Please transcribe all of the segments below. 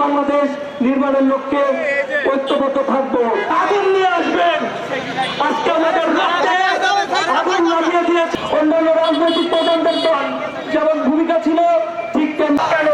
বাংলাদেশ নির্মাণের লক্ষ্যে ঐক্যবদ্ধ থাকবো। আগুন নিয়ে আসবেন। আজকে আমাদের আগুন লাগিয়ে দিয়েছে। অন্যান্য রাজনৈতিক প্রধানদের যেমন ভূমিকা ছিল ঠিক তেমন কেন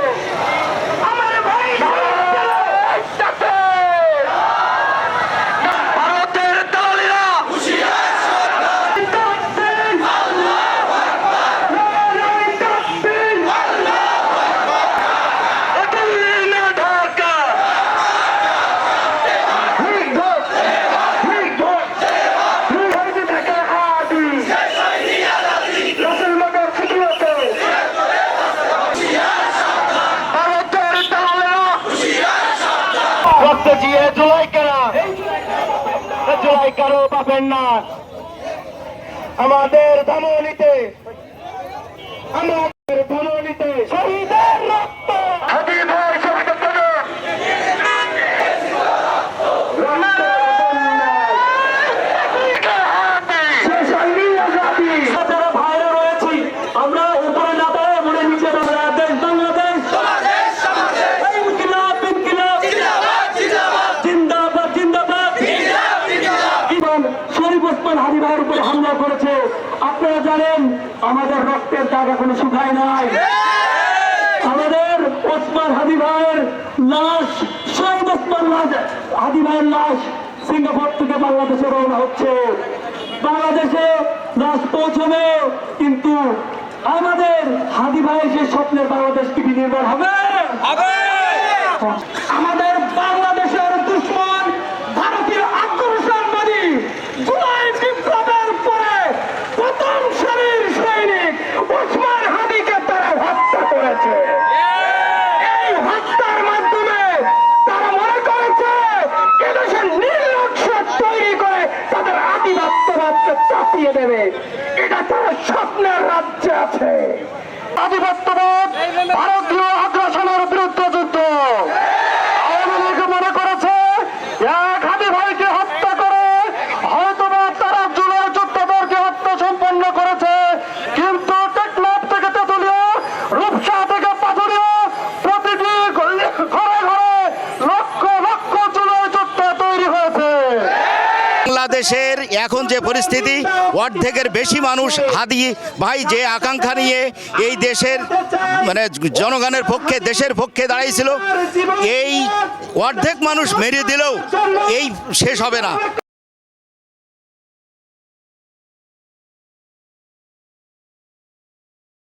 জুলাই কারো পাবেন না। আমাদের ধামনিতে শহীদের রক্ত যারা ভাইরা রয়েছি আমরা উপরে না দাঁড়ায় মনে নিচে দাঁড়ায় দেশ বাংলাদেশ জিন্দাবাদ জিন্দাবাদ। শরীফ ওসমান হাদী ভাইয়ের উপরে হামলা করেছে। আপনারা জানেন আমাদের রক্তের দাগ এখনো শুকায় নাই। আমাদের ওসমান হাদী ভাইয়ের লাশ, শহীদ ওসমান হাদী ভাইয়ের লাশ সিঙ্গাপুর থেকে বাংলাদেশে রওনা হচ্ছে। বাংলাদেশে লাশ পৌঁছবে, কিন্তু আমাদের হাদী ভাইয়ের যে স্বপ্নের বাংলাদেশ কি বিনির্মাণ হবে? আমাদের বাংলাদেশের দুশ্মন ভারতীয় আক্রমণবাদী জুলাই বিপ্লবের পরে প্রথম সারির সৈনিক ওসমান হাদীকে তারা হত্যা করেছে। এই হত্যার মাধ্যমে তারা মনে করেছে এদেশের নির্লক্ষ্য তৈরি করে তাদের আধিপত্যবাদকে চাপিয়ে দেবে। এটা তারা স্বপ্নের রাজ্যে আছে। আধিপত্যবাদ ভারতীয় আগ্রাসনের বিরুদ্ধে যুদ্ধ। আওয়ামী লীগ মনে করেছে এক হাদী ভাইকে হত্যা করে হয়তোবা তারা জুলাই যোদ্ধাদেরকে হত্যা সম্পন্ন করেছে, কিন্তু টেকনাফ থেকে তেঁতুলিয়া, রূপসা থেকে পাথুরিয়া প্রতিটি ঘরে ঘরে লক্ষ লক্ষ জুলাই যোদ্ধা তৈরি হয়েছে। বাংলাদেশের এখন যে পরিস্থিতি, অর্ধেকের বেশি মানুষ হাদী ভাই যে আকাঙ্ক্ষা নিয়ে এই দেশের জনগণের পক্ষে, দেশের পক্ষে দাঁড়িয়েছিল, এই অর্ধেক মানুষ মেরে দিলেও এই শেষ হবে না।